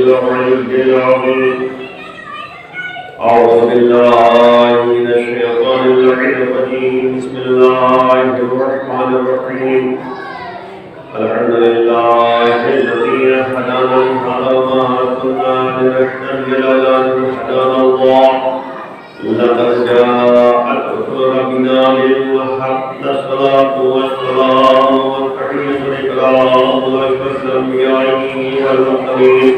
العلي العظيم. أعوذ بالله من الشيطان اللعين الرجيم. بسم الله الرحمن الرحيم. الحمد لله الذي هدانا لهذا وما كنا لنهتدي لولا أن هدانا الله. لقد جاءت رسل ربنا بالحق. الصلاة والسلام والتحية والإكرام وأشرف الأنبياء والمرسلين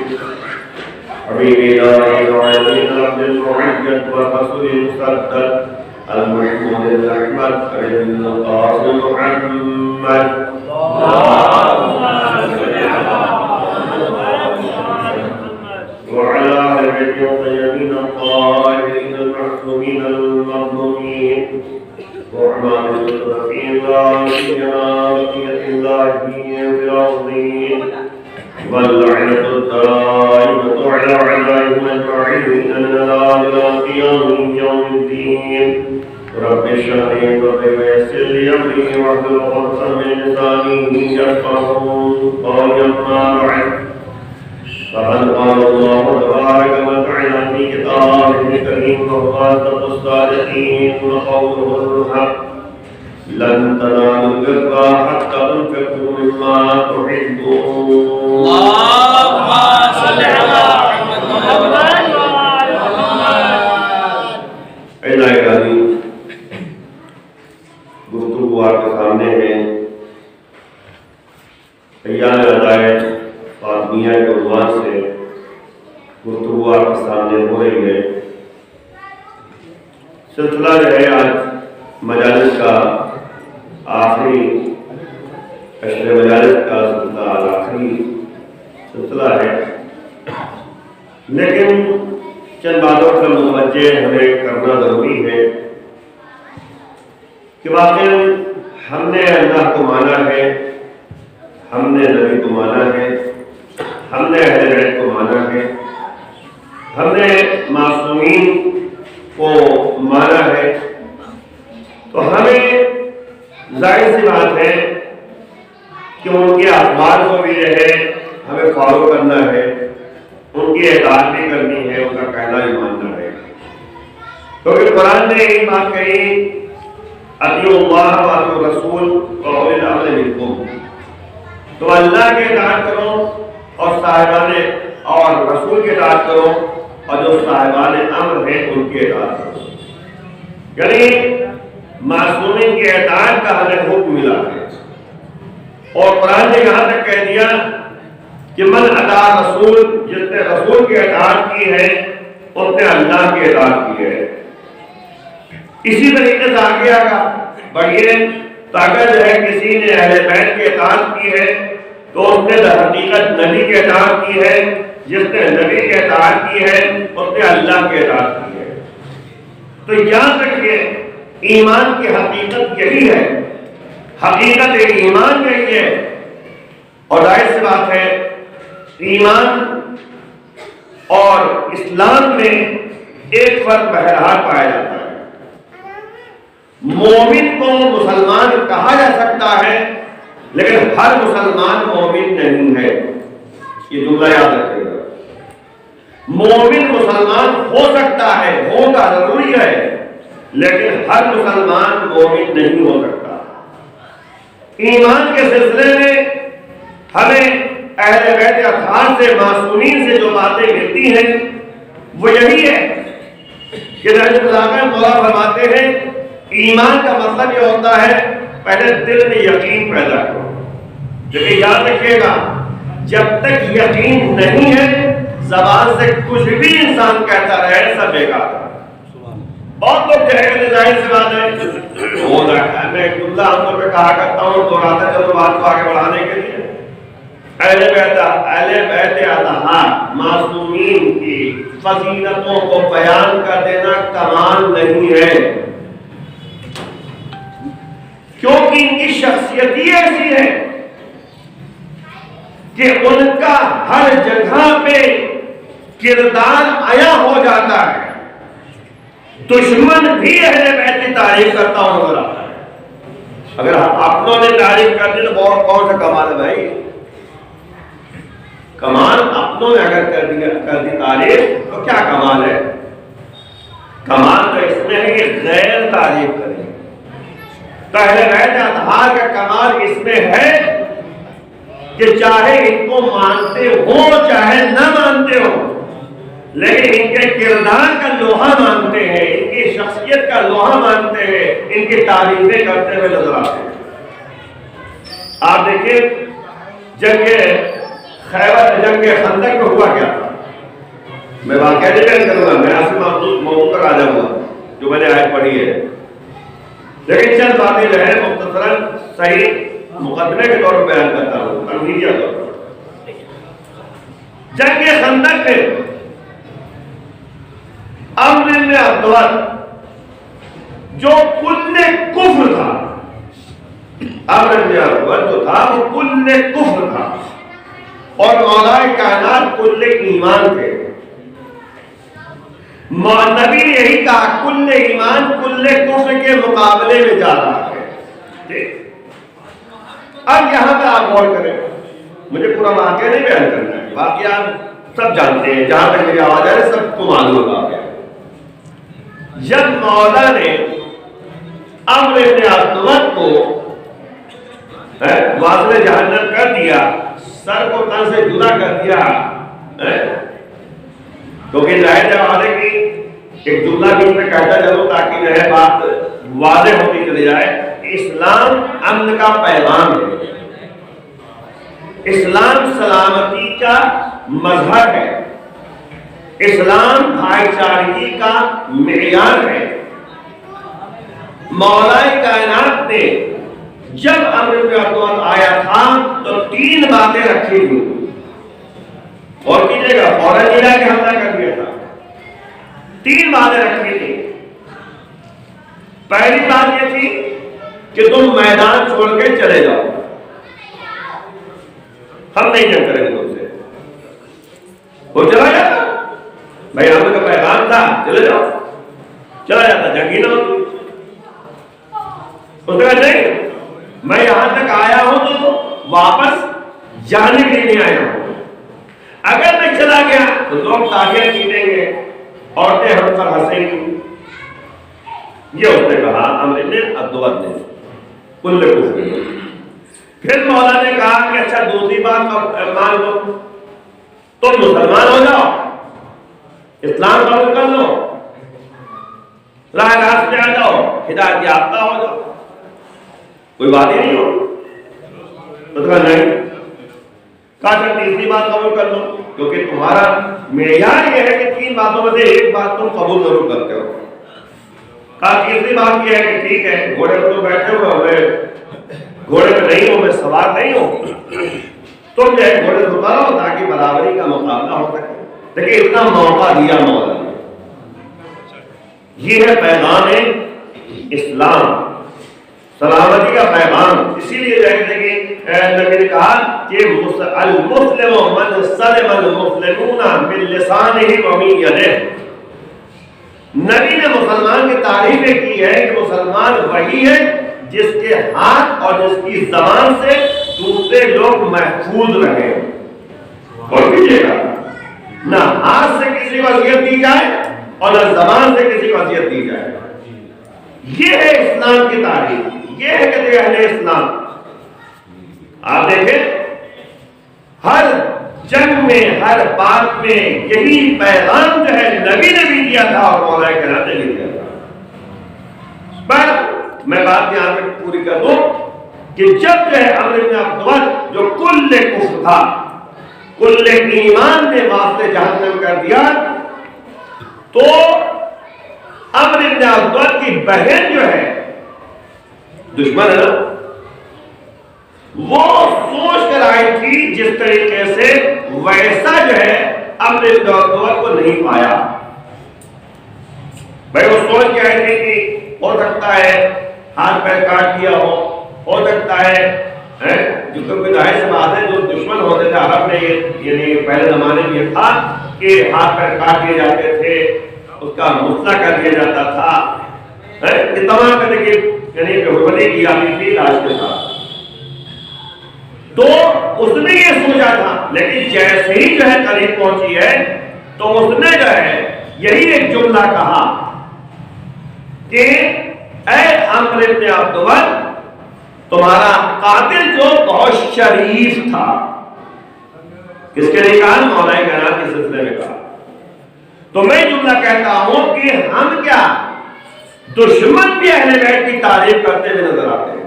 حبيب الله العالمين عبد المعجد والرسول المسدد المحمود الأحمد سيدنا القاسم محمد. وعلى آل بيته الطيبين الطاهرين المعصومين المظلومين وعلى المتقين لا سيما بقية الله في الأرضين واللعنة الدائمة على أعدائهم أجمعين إلى قيام يوم الدين. رب اشرح لي صدري ويسر لي أمري واحلل عقدة من لساني يفقهوا قولي. أما بعد، فقد قال الله تبارك وتعالى في كتابه الكريم وخاتم الصادقين وقوله الحق: لن تنالوا البر حتى تنفقوا مما تحبون. اللهم صل على محمد. الہی گفتگو آپ کے سامنے ہے. ایام ہدایت فاطمیہ کے عنوان سے گفتگو آپ کے سامنے ہو رہی ہے. سلسلہ جو ہے آج مجالس کا آخری اشر مجالس کا سلسلہ آخری سلسلہ ہے، لیکن چند باتوں کا متوجہ ہمیں کرنا ضروری ہے کہ واقعی ہم نے اللہ کو مانا ہے، ہم نے نبی کو مانا ہے، ہم نے اہل بیت کو مانا ہے، ہم نے معصومین کو مانا ہے، تو ہمیں ظاہر سی بات ہے کہ ان کے اخبار کو بھی جو ہے ہمیں فالو کرنا ہے، ان کی اطاعت بھی کرنی ہے، ان کا کہنا ہی ماننا ہے. کیونکہ قرآن نے یہ بات کہی: اطیعوا اللہ واطیعوا الرسول واولی الامر منکم. تو اللہ کی اطاعت کرو اور صاحبان اور رسول کی اطاعت کرو، اور جو صاحبان امر ہیں ان کی اطاعت کرو. یعنی معصومین کی اطاعت کا ہمیں حکم ملا ہے. اور قرآن نے یہاں تک کہہ دیا کہ من اطاع رسول، جس نے رسول کی اطاعت کی ہے اس نے اللہ کی اطاعت کی ہے. اسی طریقے سے آگے آگا بڑھیے تو اگر جو ہے کسی نے اہل بیت کی اطاعت کی ہے تو اس نے در حقیقت نبی کی اطاعت کی ہے، جس نے نبی کی اطاعت کی ہے اس نے اللہ کی اطاعت کی ہے. تو یاد رکھیے ایمان کی حقیقت یہی ہے، حقیقت ایمان یہی ہے. اور ظاہر سی بات ہے ایمان اور اسلام میں ایک فرق بہرحال پایا جاتا ہے. مومن کو مسلمان کہا جا سکتا ہے لیکن ہر مسلمان مومن نہیں ہے. یہ جملہ یاد رکھیے گا. مومن مسلمان ہو سکتا ہے، ہوگا ضروری ہے، لیکن ہر مسلمان مومن نہیں ہو سکتا. ایمان کے سلسلے میں ہمیں اہل بیت اطہار سے، معصومین سے جو باتیں ملتی ہیں وہ یہی ہے کہ نبی مولا فرماتے ہیں ایمان کا مطلب یہ ہوتا ہے پہلے دل میں یقین پیدا کرو. لیکن یاد رکھیے گا جب تک یقین نہیں ہے زبان سے کچھ بھی انسان کہتا رہے سب بیکار ہے. بہت لوگ جو ہے ظاہر سی بات ہے میں ایک جملہ ہم لوگ پہ کہا کرتا ہوں دہراتا چلو بات کو آگے بڑھانے کے لیے. اہل بیت اطہار معصومین کی فضیلتوں کو بیان کر دینا کمال نہیں ہے، کیونکہ ان کی شخصیت ہی ایسی ہے کہ ان کا ہر جگہ پہ کردار عیاں ہو جاتا ہے. دشمن بھی اہل بیت کی تعریف کرتا ہوں نظر آتا ہے. اگر اپنوں نے تعریف کر دی تو بہت کون سا کمال ہے بھائی؟ کمال اپنوں میں اگر کر دی تعریف تو کیا کمال ہے؟ کمال تو اس میں ہے کہ غیر تعریف کریں. تو اہل بیت اطہار کا کمال اس میں ہے کہ چاہے ان کو مانتے ہو چاہے نہ مانتے ہو، لیکن ان کے کردار کا لوہا مانتے ہیں، ان کی شخصیت کا لوہا مانتے ہیں، ان کی تعریفیں کرتے ہوئے نظر آتے ہیں. آپ دیکھیں جنگ خندق میں ہوا کیا تھا. میں واقعہ نہیں بیان کروں گا، میں آپ سے موضوع پر آ جاؤں گا جو میں نے آیت پڑھی ہے، لیکن چند باتیں جو ہے مختصراً صحیح مقدمے کے طور پر بیان کرتا ہوں، تمہیدیہ طور پر. جنگ خندق میں عمرو بن عبد جو کل کفر تھا، عمرو بن عبد جو تھا وہ کل کفر تھا، اور مولا کائنات کل ایمان تھے. نبی نے یہی کہا کل ایمان کل کفر کے مقابلے میں جا رہا ہے. اب یہاں پہ آپ غور کریں، مجھے پورا واقعہ نہیں بیان کرنا ہے، واقعہ آپ سب جانتے ہیں، جہاں تک میری آواز ہے سب کو معلوم ہوگا. جب مولا نے عمرو بن عبد کو واصل جہنم کر دیا، سر کو تن سے جدا کر دیا، کیونکہ ظاہر جواب ہے کہ ایک جملہ بھی میں کہتا چلوں تاکہ جو ہے بات واضح ہوتی چلی جائے کہ اسلام امن کا پیغام ہے، اسلام سلامتی کا مظہر ہے، اسلام بھائی چارگی کا معیار ہے. مولا کائنات نے جب عمرو بن عبد آیا تھا تو 3 باتیں رکھی تھی، اور کیجیے گا فوراً جلا کے حملہ کر دیا تھا. 3 باتیں رکھی تھی. پہلی بات یہ تھی کہ تم میدان چھوڑ کے چلے جاؤ، ہم نہیں جنگ کریں گے تم سے. وہ چلا جاتا، بھائی عمرو کا پیغام تھا چلے جاؤ، چلا جاتا، جنگی نہ ہوتی. اس نے کہا نہیں، میں یہاں تک آیا ہوں تو واپس جانے کے لیے آیا ہوں، اگر میں چلا گیا تو لوگ تالیاں پیٹیں گے، عورتیں ہم پر ہنسیں گی. یہ اس نے کہا عمرو بن عبد نے کل کفر. پھر مولا نے کہا کہ اچھا دوسری بات مان لو، تم مسلمان ہو جاؤ، اسلام قبول کر لو، راہ راست پہ آ جاؤ، ہدایت یافتہ ہو جاؤ، کوئی بات ہی نہیں ہو. تو کہا نہیں. کہا تیسری بات قبول کر لو، کیونکہ تمہارا معیار یہ ہے کہ 3 باتوں میں سے ایک بات تم قبول ضرور کرتے ہو. کہا تیسری بات یہ ہے کہ ٹھیک ہے گھوڑے پر تم بیٹھے ہو، میں گھوڑے پہ نہیں ہوں، میں سوار نہیں ہوں، تم جو ہے گھوڑے سے اترو تاکہ برابری کا مقابلہ ہو سکے. دیکھیں اتنا موقع دیا مولا نے. یہ ہے پیغام اسلام، سلامتی کا پیغام. اسی لیے نبی نے کہا کہ المسلم من سلم المسلمون من لسانه ومن یده. نبی نے مسلمان کی تعریفیں کی ہے کہ مسلمان وہی ہے جس کے ہاتھ اور جس کی زبان سے دوسرے لوگ محفوظ رہیں. اور کیجیے گا نہ ہاتھ سے کسی کو اذیت دی جائے اور نہ زبان سے کسی کو اذیت دی جائے. یہ ہے اسلام کی تعریف، یہ ہے کہ اہل اسلام. آپ دیکھیں ہر جنگ میں ہر بات میں یہی پیغام جو ہے نبی نے بھی دیا تھا اور مولا کائنات نے بھی دیا تھا. بس میں بات یہاں پہ پوری کر دوں کہ جب جو ہے عمرو بن عبد جو کل کفر تھا، کل ایمان نے واسطے جہنم کر دیا، تو عمرو بن عبد کی بہن جو ہے دشمن ہے، وہ سوچ کر آئی تھی جس طریقے سے، ویسا جو ہے عمرو بن عبد کو نہیں پایا. بھائی وہ سوچ کے آئی تھی کہ ہو سکتا ہے ہاتھ پیر کاٹ دیا ہو سکتا ہے جو کوئی ظاہر سی بات ہے، جو دشمن ہوتے تھے عرب میں، یعنی پہلے زمانے میں یہ تھا کہ ہاتھ پیر کاٹ دیے جاتے تھے، اس کا مسئلہ کر دیا جاتا تھا، یہ تمام کرنے کی یعنی حرمتی کی جاتی تھی علاج کے ساتھ. تو اس نے یہ سوچا تھا، لیکن جیسے ہی جو ہے قریب پہنچی ہے تو اس نے جو ہے یہی ایک جملہ کہا کہ اے عمرو بن عبد، تمہارا قاتل جو بہت شریف تھا. کس کے لیے کہا؟ مولا کائنات کے سلسلے میں کہا. تو میں جملہ کہتا ہوں کہ ہم کیا دشمن بھی اہل بیت کی تعریف کرتے ہوئے نظر آتے ہیں.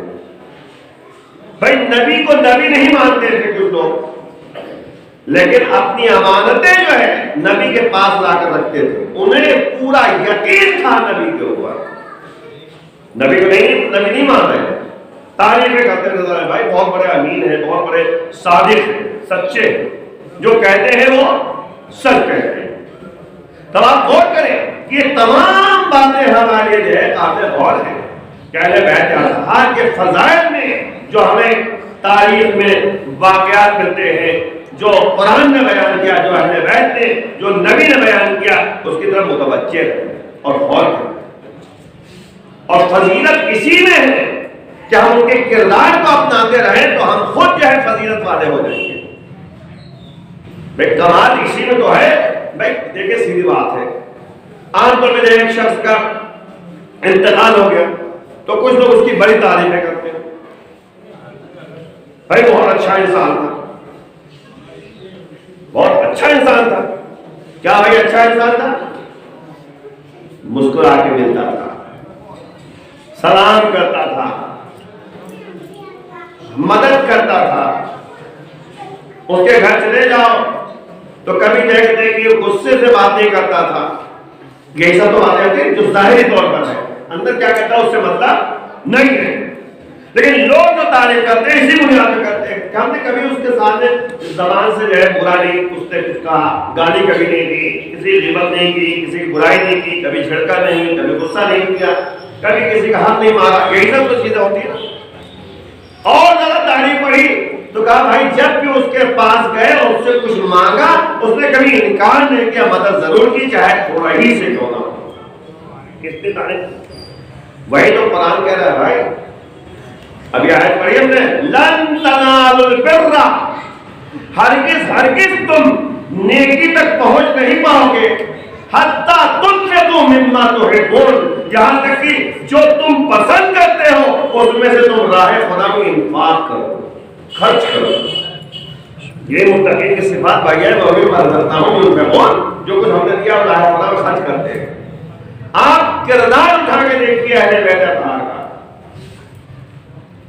بھائی نبی کو نبی نہیں مانتے تھے کچھ لوگ، لیکن اپنی امانتیں جو ہے نبی کے پاس لا کر رکھتے تھے. انہیں پورا یقین تھا نبی کے اوپر. نبی کو نبی نہیں مان رہے، تعریفیں کرتے نظر آئے. بھائی بہت بڑے امین ہیں، بہت بڑے صادق ہیں، سچے ہیں، جو کہتے ہیں وہ سچ کہتے ہیں. تب آپ غور کریں کہ یہ تمام باتیں ہمارے جو ہے قابل غور ہیں کہ اہل بیت اطہار کے فضائل میں جو ہمیں تاریخ میں واقعات ملتے ہیں، جو قرآن نے بیان کیا، جو اہل بیت نے، جو نبی نے بیان کیا، اس کی طرف متوجہ رہیں اور غور کریں. اور فضیلت اسی میں ہے کہ ہم ان کے کردار کو اپناتے رہیں تو ہم خود جو ہے فضیلت والے ہو جائیں گے. بھائی کمال اسی میں تو ہے. بھائی دیکھیں سیدھی بات ہے، عام طور پہ ایک شخص کا انتقال ہو گیا تو کچھ لوگ اس کی بڑی تعریفیں کرتے ہیں. بھائی بہت اچھا انسان تھا، بہت اچھا انسان تھا. کیا بھائی اچھا انسان تھا؟ مسکرا کے ملتا تھا، سلام کرتا تھا، مدد کرتا تھا. اس کے گھر چلے جاؤ تو کبھی دیکھتے کہ غصے سے بات نہیں کرتا تھا. یہی سب تو باتیں ہوتی ہیں جو ظاہری طور پر ہے، اندر کیا کرتا ہے اس سے مطلب نہیں ہے. لیکن لوگ جو تعریف کرتے ہیں اسی بنیاد پہ کرتے ہیں کہ ہم نے کبھی اس کے سامنے زبان سے جو ہے برا نہیں اس نے کچھ کہا، گالی کبھی نہیں دی، کسی کی غیبت نہیں کی، کسی کی برائی نہیں کی، کبھی چھڑکا نہیں، کبھی غصہ نہیں کیا، کبھی کسی کا ہاتھ نہیں مارا. یہی سب تو چیزیں ہوتی ہیں. اور زیادہ تعریف پڑھی تو کہا بھائی جب بھی اس کے پاس گئے اور اس سے کچھ مانگا اس نے کبھی انکار نہیں کیا، مدد ضرور کی چاہے تھوڑا ہی سے کیوں نہ ہو. کتنی تعریف. وہی تو قرآن کہہ رہا ہے بھائی. ابھی آیت پڑھی ہم نے، لن تنالوا البر، ہرگز ہرگز تم نیکی تک پہنچ نہیں پاؤ گے حتی تنفقوا مما تحبون، یہاں تک کہ جو تم پسند کرتے ہو اس میں سے تم راہ خدا کو انفاق کرو، خرچ کرو. یہ متقین کی صفات بھائی ہے. میں بھی بات کرتا ہوں جو کچھ ہم نے دیا راہ خدا میں خرچ کرتے ہیں. آپ کردار اٹھا کے دیکھیے اہل بیت اطہار کا،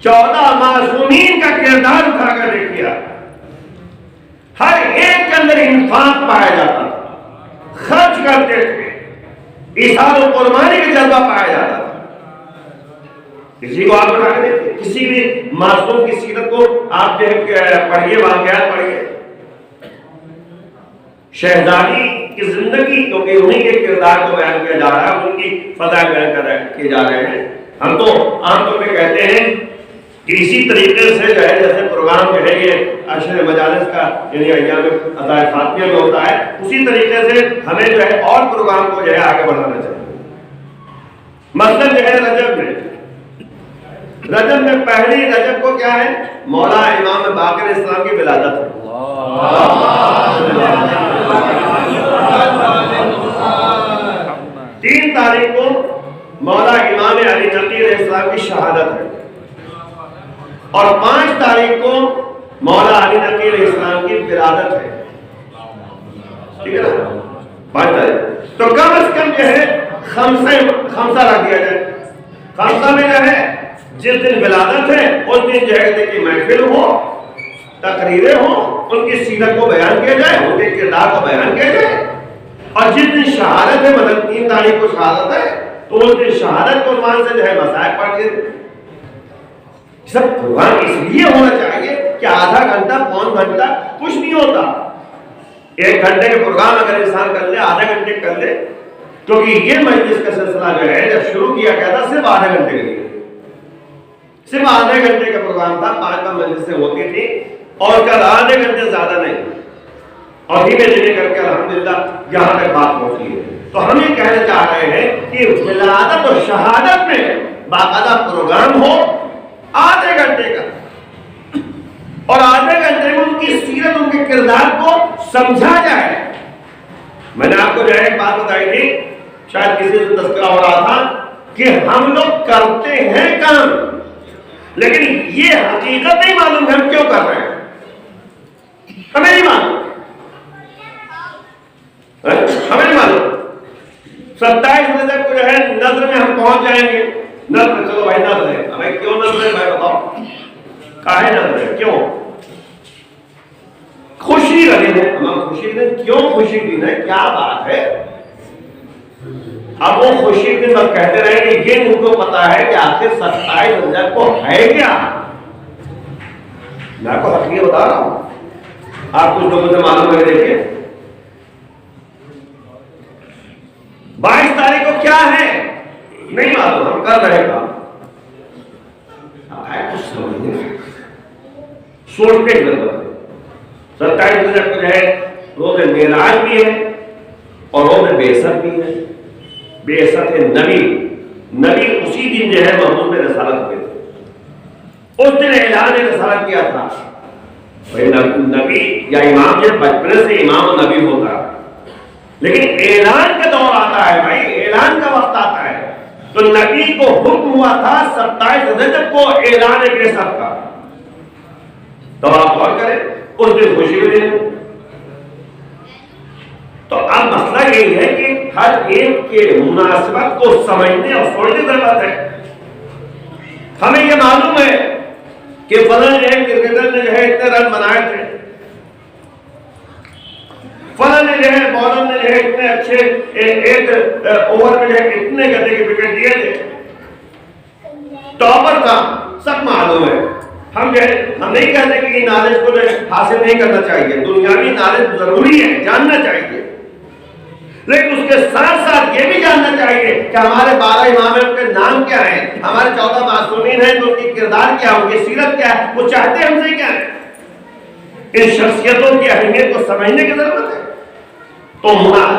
14 معصومین کا کردار اٹھا کر دیکھیے. ہر ایک کے اندر انفاق پایا جاتا تھا، خرچ کرتے تھے، ایثار و قربانی کا جذبہ پایا جاتا تھا. کسی کو آپ بتا کے دیکھیے، کسی بھی معصوم کی سیرت کو آپ پڑھیے، واقعات پڑھیے. شہزادی کی زندگی، کیونکہ انہیں کے کردار کو بیان کیا جا رہا ہے، ان کی فضائل بیان کیے جا رہے ہیں. ہم تو عام طور پہ کہتے ہیں کہ اسی طریقے سے جو ہے جیسے پروگرام جو ہے یہ عشر مجالس کا یعنی ایام عطائے فاطمیہ میں ہوتا ہے، اسی طریقے سے ہمیں جو ہے اور پروگرام کو جو ہے آگے بڑھانا چاہیے. مثلا جو ہے رجب میں پہلی رجب کو کیا ہے؟ مولا امام باقر اسلام کی ولادت ہے. 3 تاریخ کو مولا امام علی نقی علیہ السلام کی شہادت ہے اور 5 تاریخ کو مولا علی نقی علیہ السلام کی ولادت ہے. ٹھیک ہے نا؟ 5 تاریخ. تو کم از کم جو ہے خمسہ رکھ دیا جائے. خمسہ میں جو ہے جس دن ولادت ہے اس دن جو ہے کہ محفل ہو، تقریریں ہوں، ان کی سیرت کو بیان کیا جائے، ان کے کردار کو بیان کیا جائے. اور جس دن شہادت ہے، مطلب 3 تاریخ کو شہادت ہے، تو اس دن شہادت کو عنوان سے جو ہے مسائل پڑھ کے سب پروگرام اس لیے ہونا چاہیے کہ آدھا گھنٹہ پون گھنٹہ کچھ نہیں ہوتا. 1 گھنٹے کے پروگرام اگر انسان کر لے، آدھے گھنٹے کر لے، کیونکہ یہ مجلس کا سلسلہ جو ہے جب شروع کیا گیا تھا صرف آدھے گھنٹے کے لیے، صرف آدھے گھنٹے کا پروگرام تھا. 5 مجلسیں ہوتی تھی اور کل آدھے گھنٹے زیادہ نہیں، اور دھیمے دھیمے کر کے الحمدللہ یہاں تک بات پہنچی ہے. تو ہم یہ کہنا چاہ رہے ہیں کہ ولادت اور شہادت میں باقاعدہ پروگرام ہو آدھے گھنٹے کا، اور آدھے گھنٹے میں ان کی سیرت، ان کے کردار کو سمجھا جائے۔ میں نے آپ کو جو ہے ایک بات بتائی تھی، شاید کسی سے تذکرہ ہو رہا تھا کہ ہم لوگ کرتے ہیں کام، لیکن یہ حقیقت نہیں معلوم ہے ہم کیوں کر رہے ہیں، ہمیں نہیں معلوم، ہمیں نہیں معلوم۔ 27 رجب کو جو ہے نظر میں ہم پہنچ جائیں گے، نظر، چلو بھائی نظر ہے، ہمیں کیوں نظر ہے بھائی بتاؤ، کاہے نظر ہے، کیوں؟ خوشی کا دن ہے، ہم خوشی دن، کیوں خوشی دن ہے، کیا بات ہے؟ اب وہ خوشی دن بس کہتے رہے کہ یہ ان کو پتا ہے کہ آخر 27 رجب کو ہے کیا۔ میں آپ کو حقیقت بتا رہا ہوں، آپ کچھ لوگوں سے معلوم ہے، دیکھیے 22 تاریخ کو کیا ہے نہیں معلوم، ہم کر رہے کام، کچھ سمجھنے سوچنے کی ضرورت ہے۔ 27 رجب کو جو ہے روز معراج بھی ہے اور روز بعثت بھی ہے، بعثت نبی، نبی اسی دن جو ہے محمود میں رسالت ہوئے تھے، اس دن اعلان رسالت کیا تھا۔ نبی یا امام جو بچپن سے امام و نبی ہوتا ہے، لیکن اعلان کا دور آتا ہے بھائی، اعلان کا وقت آتا ہے، تو نبی کو حکم ہوا تھا 27 رجب کو اعلان بعثت کا، تو آپ غور کریں اس دن خوشی کے دن۔ تو اب مسئلہ یہی ہے کہ ہر ایک کے مناسبت کو سمجھنے اور سوچنے کی ضرورت ہے۔ ہمیں یہ معلوم ہے کہ فلاں جو ہے کرکٹر نے جو ہے اتنے رن بنائے تھے، فلاں نے جو ہے بالر نے جو ہے اتنے اچھے ایک اوور میں جو ہے اتنے گدے کے وکٹ دیے تھے، ٹاپر تھا، سب معلوم ہے۔ ہم جو ہے ہم نہیں کہتے کہ یہ نالج کو جو ہے حاصل نہیں کرنا چاہیے، دنیاوی نالج ضروری ہے، جاننا چاہیے، لیکن اس کے ساتھ ساتھ یہ بھی جاننا چاہیے کہ ہمارے 12 امام ہیں، ان کے نام کیا ہیں، ہمارے 14 معصومین ہیں تو ان کی کردار کیا ہے، ان کی سیرت کیا ہے، وہ چاہتے ہم سے کیا ہے۔ ان شخصیتوں کی اہمیت کو سمجھنے کی ضرورت ہے۔ تو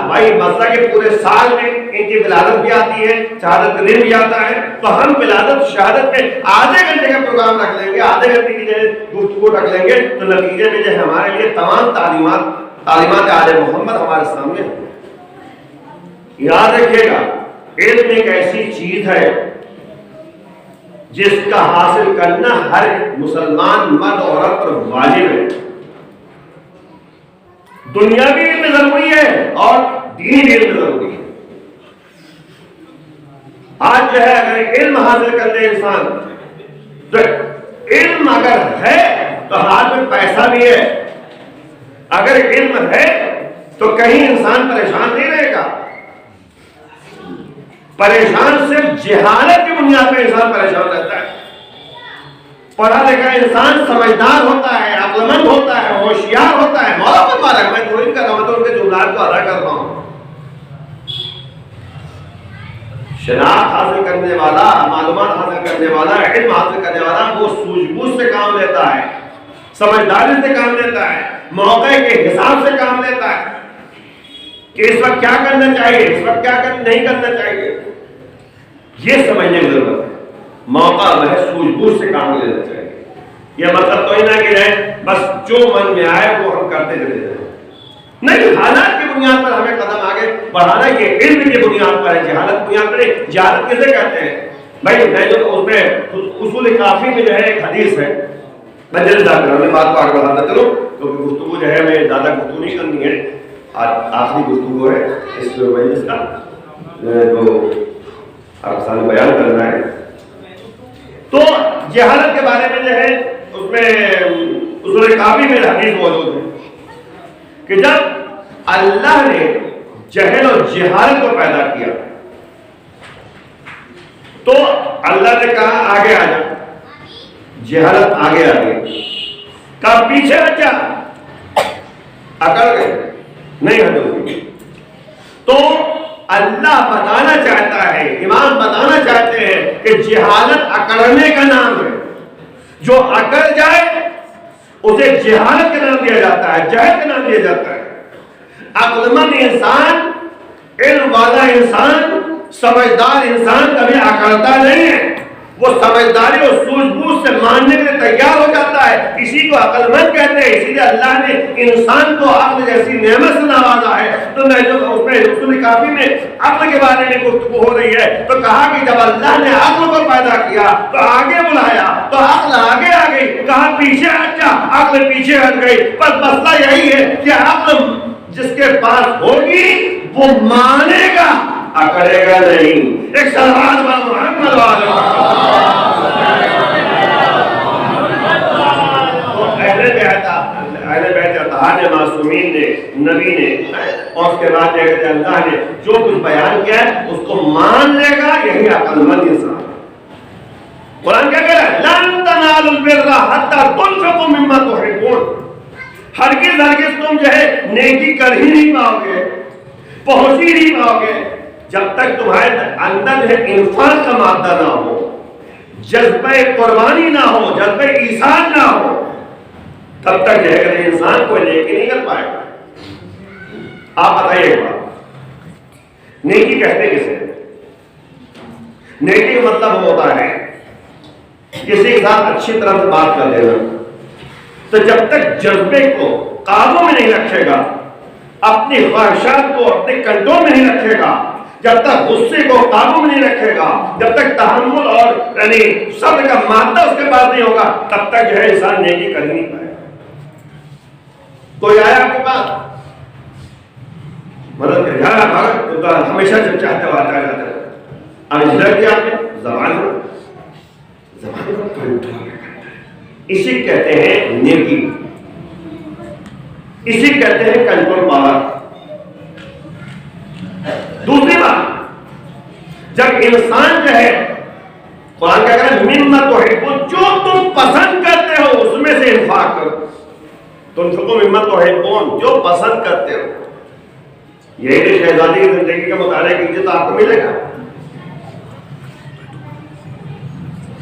بھائی مسئلہ کے پورے سال میں ان کی ولادت بھی آتی ہے، شہادت کا دن بھی آتا ہے، تو ہم ولادت شہادت میں آدھے گھنٹے کا پروگرام رکھ لیں گے، آدھے گھنٹے کی جو ہے گفتگو رکھ لیں گے، تو نتیجے میں جو ہے ہمارے لیے تمام تعلیمات آل محمد ہمارے سامنے ہیں۔ یاد رکھیے گا، علم ایک ایسی چیز ہے جس کا حاصل کرنا ہر مسلمان مرد اور عورت پر واجب ہے۔ دنیاوی علم ضروری ہے اور دینی علم ضروری ہے۔ آج جو ہے اگر علم حاصل کرتے انسان، تو علم اگر ہے تو ہاتھ میں پیسہ بھی ہے، اگر علم ہے تو کہیں انسان پریشان نہیں رہے گا۔ پریشان صرف جہالت کی بنیاد پہ انسان پریشان رہتا ہے۔ پڑھا لکھا انسان سمجھدار ہوتا ہے، عقل مند ہوتا ہے، ہوشیار ہوتا ہے۔ مولا فرمایا، میں کوئی کر رہا ہوں تو ان کے جملات کو ادا کر رہا ہوں۔ شناخت حاصل کرنے والا، معلومات حاصل کرنے والا، علم حاصل کرنے والا، وہ سوجھ بوجھ سے کام لیتا ہے، سمجھداری سے کام لیتا ہے، موقع کے حساب سے کام لیتا ہے کہ اس وقت کیا کرنا چاہیے، اس وقت کیا نہیں کرنا چاہیے، یہ سمجھنے کی ضرورت ہے۔ موقع وہ سوجھ بوجھ سے کام لینا چاہیے۔ یہ مطلب تو ہی نہ کہ بس جو من میں آئے وہ ہم کرتے چلے جائیں، نہیں، حالات کی بنیاد پر ہمیں قدم آگے بڑھانا ہے، کہ علم کی بنیاد پر ہے، جہالت بنیاد پر ہے۔ جہالت کسے کہتے ہیں بھائی؟ میں جو اس میں اصول کافی میں جو ہے ایک حدیث ہے، میں جلد بات کو آگے بڑھاتا چلوں کیونکہ گفتگو جو ہے میں زیادہ گفتگو نہیں کرنی ہے، آخری گفتگو ہے اس مجلس کا جو آپ سامنے بیان کرنا ہے۔ تو جہالت کے بارے میں جو ہے اس میں اصول کافی میں حدیث موجود ہے کہ جب اللہ نے جہل اور جہالت کو پیدا کیا تو اللہ نے کہا آگے آ جا، جہالت آگے آ گئی، کہا پیچھے ہٹ جا، اکڑ گئے، نہیں ہٹو۔ تو اللہ بتانا چاہتا ہے، امام بتانا چاہتے ہیں کہ جہالت اکڑنے کا نام ہے، جو اکڑ جائے اسے جہالت کا نام دیا جاتا ہے، جہل کا نام دیا جاتا ہے۔ عقل مند انسان، علم والا انسان، سمجھدار انسان کبھی اکڑتا نہیں ہے، وہ سمجھداری اور سوجھ بوجھ سے ماننے کے لیے تیار ہو جاتا ہے. اسی کو عقل مند کہتے ہیں. اسی لیے اللہ نے انسان کو عقل جیسی نعمت سے نوازا ہے. تو اس میں رسول کافی میں عقل کے بارے میں گفتگو ہو رہی ہے تو کہا کہ جب اللہ نے عقل کو پیدا کیا تو آگے بلایا تو عقل آگے آ گئی. کہا پیچھے ہٹ جا, عقل پیچھے ہٹ گئی. پر مسئلہ یہی ہے کہ عقل جس کے پاس ہوگی وہ مانے گا, اکڑے گا نہیں. ایک سلوات محمد اہل بیت اطہار نے, معصومین نے, نبی نے, اور اس کے بعد اللہ نے جو کچھ بیان کیا ہے اس کو مان لے گا. یہی عقل مند انسان. قرآن کیا کہہ رہا ہے؟ لن تنالوا البر حتى تنفقوا مما تحبون. ہرگز ہرگز تم جو ہے نیکی کر ہی نہیں پاؤ گے, پہنچ ہی نہیں پاؤ گے جب تک تمہارے اندر ہے انفاق کا مادہ نہ ہو, جذبہ قربانی نہ ہو, جذبہ ایثار نہ ہو, تب تک جو ہے انسان کوئی نیکی نہیں کر پائے گا. آپ بتائیے ایک بات, نیکی کہتے کسے؟ نیکی کا مطلب ہوتا ہے کسی کے ساتھ اچھی طرح سے بات کر دینا. تو جب تک جذبے کو قابو میں نہیں رکھے گا, اپنی خواہشات کو اپنے کنٹرول میں نہیں رکھے گا, جب تک غصے کو قابو میں نہیں رکھے گا, جب تک تحمل اور یعنی صبر کا مادہ اس کے پاس نہیں ہوگا, تب تک جو ہے انسان نیکی کر نہیں پائے گا. کوئی آیا آپ کے پاس مدد کر جانا, ہمیشہ جب چاہتے ہو آتا جاتا ہے. اب ادھر کیا آپ نے زبان کو کنٹرول. اسی کہتے ہیں نیکی, اسی کہتے ہیں کنٹرول پاور. دوسری بات, جب انسان جو ہے قرآن کیا کہہ رہا ہے مما تحبون, جو تم پسند کرتے ہو اس میں سے انفاق کرو. تنفقوا مما تحبون, جو پسند کرتے ہو. یہی شہزادی کی زندگی کا مطالعہ کیجیے تو آپ کو ملے گا.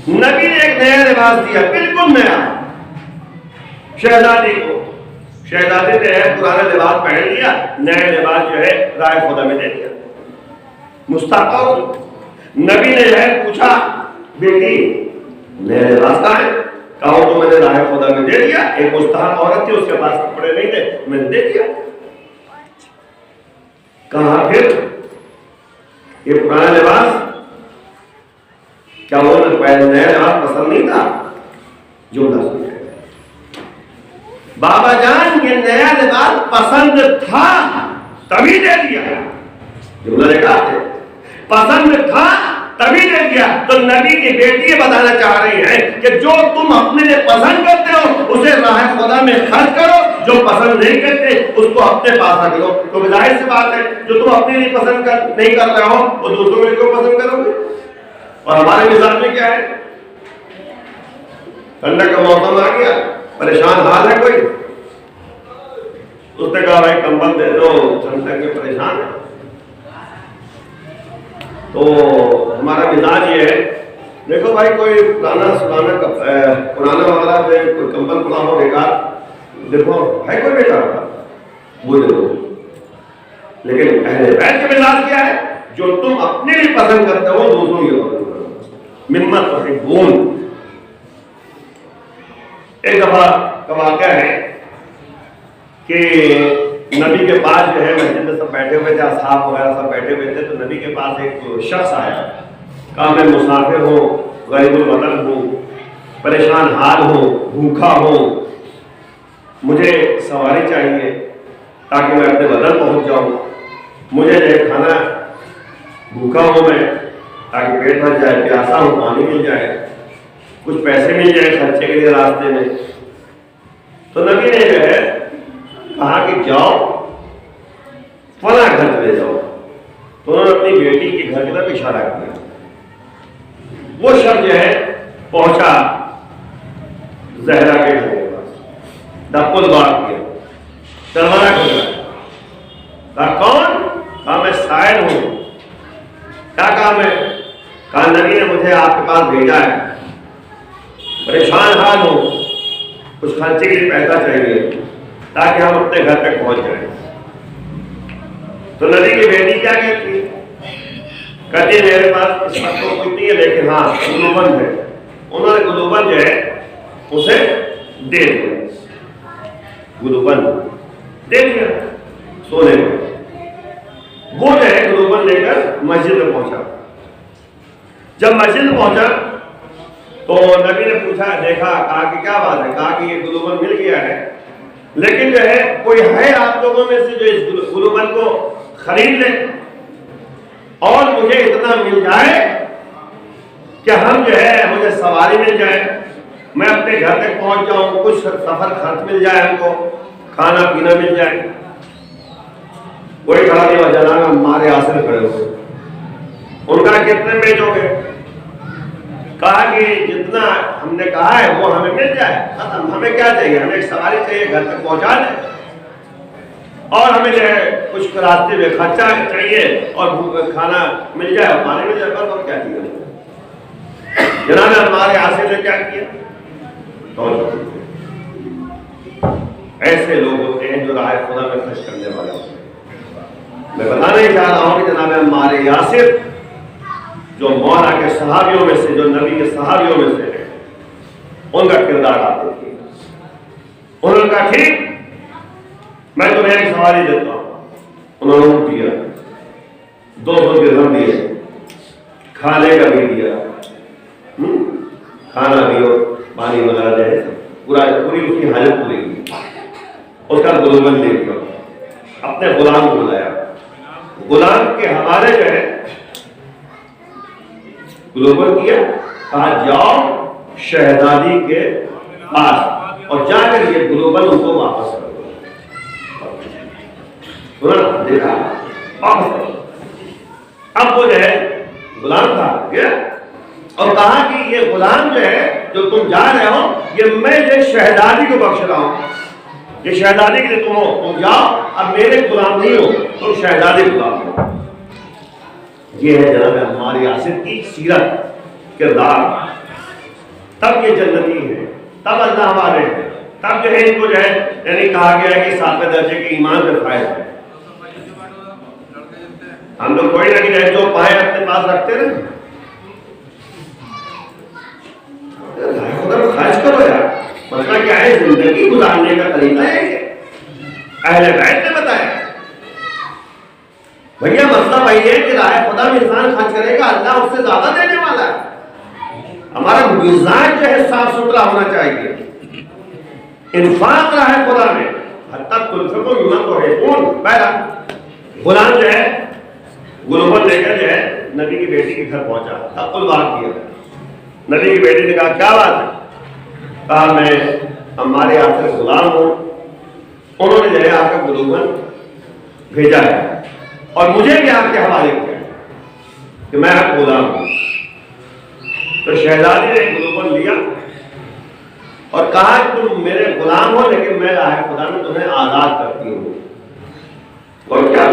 نبی نے ایک نیا لباس دیا, بالکل نیا, شہزادی کو. شہزادی نے پرانا لباس پہن لیا, نیا لباس جو ہے رائے خدا میں دے دیا. مستحق نبی نے جو ہے پوچھا بیٹی نیا لباس کہاں ہے؟ کہا تو میں نے رائے خدا میں دے دیا. ایک مستحق عورت تھی, اس کے پاس کپڑے نہیں تھے, میں نے دے دیا. کہا پھر یہ پرانا لباس کیا وہ نیا لباس پسند نہیں تھا؟ جملہ سن کے بابا جان یہ نیا لباس پسند تھا تبھی دے دیا. جملہ دیکھا پسند تھا تبھی دے دیا. تو نبی کی بیٹی یہ بتانا چاہ رہی ہے کہ جو تم اپنے لیے پسند کرتے ہو اسے راہ خدا میں خرچ کرو, جو پسند نہیں کرتے اس کو اپنے پاس رکھ لو. تو ظاہر سی بات ہے جو تم اپنے لیے پسند نہیں کر رہے ہو وہ دوسروں کے لیے پسند کرو گے. اور ہمارے مزاج میں کیا ہے, ٹھنڈک کا موسم آ گیا, پریشان حال ہے کوئی, اس نے کہا بھائی کمبل دے دو, ٹھنڈک میں پریشان ہے. تو ہمارا مزاج یہ ہے, دیکھو بھائی کوئی پرانا والا کوئی کمبل پڑا ہو بیکار, دیکھو ہے کوئی بیکار کا وہ دے دو. لیکن اہل بیت کے مزاج کیا ہے, جو تم اپنے لیے پسند کرتے ہو دوسروں کی پسند کرو. مما تحبون. ایک دفعہ کا واقعہ ہے کہ نبی کے پاس جو ہے مسجد میں سب بیٹھے ہوئے تھے, اصحاب وغیرہ سب بیٹھے ہوئے تھے. تو نبی کے پاس ایک شخص آیا, کہا میں مسافر ہوں, غریب الوطن ہوں, پریشان حال ہوں, بھوکا ہوں, مجھے سواری چاہیے تاکہ میں اپنے وطن پہنچ جاؤں. مجھے جو ہے کھانا, بھوکا ہوں میں تاکہ پیٹ بھر جائے, پیاسا ہوں پانی مل جائے, کچھ پیسے مل جائے خرچے کے لیے راستے میں. تو نبی نے جو ہے کہا کہ جاؤ فلاں گھر چلے جاؤ. تو انہوں نے اپنی بیٹی کے گھر کی طرف اشارہ کیا. وہ شخص جو ہے پہنچا زہرا کے گھر کے پاس, دپل بات کیا, دروازہ کھولا. کہا کون؟ کہا میں سائل ہوں. کیا کام ہے؟ کہا نبی نے مجھے آپ کے پاس بھیجا ہے, پریشان حال ہوں, کچھ خرچے کے لیے پیسہ چاہیے تاکہ ہم اپنے گھر تک پہنچ جائیں. تو نبی کی بیٹی کیا کہتی ہے, کہتے ہیں میرے پاس اس وقت تو کچھ نہیں ہے لیکن ہاں گلوبند ہے. انہوں نے گلوبند جو ہے اسے دے دیا, گلوبند دے دیا سونے میں. وہ جو ہے گلوبند لے کر مسجد میں پہنچا. جب مسجد میں پہنچا تو نبی نے پوچھا, دیکھا, کہا کہ کیا بات ہے؟ کہا کہ یہ گلوبند مل گیا ہے, لیکن جو ہے کوئی ہے آپ لوگوں میں سے جو اس گلوبند کو خرید لے اور مجھے اتنا مل جائے کہ ہم جو ہے مجھے سواری مل جائے, میں اپنے گھر تک پہنچ جاؤں, کچھ سفر خرچ مل جائے, ہم کو کھانا پینا مل جائے. کوئی کھڑا نہیں ہوا, جناب ہمارے حاصل کھڑے ہوئے. ان کا کتنے بیچو گے؟ کہا کہ جتنا ہم نے کہا ہے وہ ہمیں مل جائے, ختم. ہمیں کیا چاہیے؟ ہمیں ایک سواری چاہیے, گھر تک پہنچا دیں, اور ہمیں جو ہے کچھ راستے میں خرچہ چاہیے اور کھانا مل جائے اور پانی مل جائے, بس. اور کیا چاہیے؟ جناب ہمارے حاصل نے کیا کیا؟ ایسے لوگ ہوتے ہیں جو راہ خدا میں خرچ کرنے والے ہوتے ہیں. میں بتانا ہی چاہ رہا ہوں کہ جناب ہمارے یاسر جو مولا کے صحابیوں میں سے, جو نبی کے صحابیوں میں سے ہیں, ان کا کردار آپ دیکھیے. انہوں نے کہا ٹھیک, میں تمہیں ایک سواری دیتا ہوں. انہوں نے دیا, 200 درہم دیے, کھانے کا بھی دیا, کھانا بھی اور پانی وغیرہ دے, پوری اس کی حاجت پوری کی. اس کا گلوبند لے دیا, اپنے غلام کو بلایا. غلام کے حوالے جو ہے گلوبند کیا, کہا جاؤ شہزادی کے پاس اور جا کر یہ گلوبند ان کو واپس کرو. دیکھا واپس کرو. اب وہ جو ہے غلام تھا اور کہا کہ یہ غلام جو ہے جو تم جا رہے ہو, یہ میں یہ شہزادی کو بخش رہا ہوں, یہ شہزادی کے لیے تم ہو, تم جاؤ, اب میرے غلام نہیں ہو, تم شہزادی غلام ہو. یہ ہے جناب ہماری آصف کی سیرت, کردار. تب یہ جنتی ہے, تب اللہ والے ہیں, تب جو ہے ان کو جو ہے یعنی کہا گیا ہے کہ 7ویں درجے کے ایمان کا فائد ہے. ہم لوگ کوئی نہ کہ جو پائے اپنے پاس رکھتے رہے, خرچ کرو یار. مسئلہ کیا ہے؟ زندگی گزارنے کا طریقہ ہے کہ اہل بیت نے بتایا. بھیا مسئلہ وہی ہے کہ راہ خدا میں انسان خرچ کرے گا, اللہ اس سے زیادہ دینے والا ہے. ہمارا مزاج جو ہے صاف ستھرا ہونا چاہیے. انفاق راہ خدا میں حتی تنفقوا مما تحبون. پہلا غلام جو ہے گلوبند لے کر جو ہے نبی کی بیٹی کے گھر پہنچا, تقل بات کیا. نبی کی بیٹی نے کہا کیا بات ہے؟ کہا میں ہمارے آپ سے غلام ہوں, انہوں نے جو ہے آپ کا گلوبند بھیجا ہے اور مجھے بھی آپ کے حوالے کیا ہے کہ میں آپ غلام ہوں. تو شہزادی نے گلوبند لیا اور کہا کہ تم میرے غلام ہو, لیکن میں راہ خدا میں تمہیں آزاد کرتی ہوں. اور کیا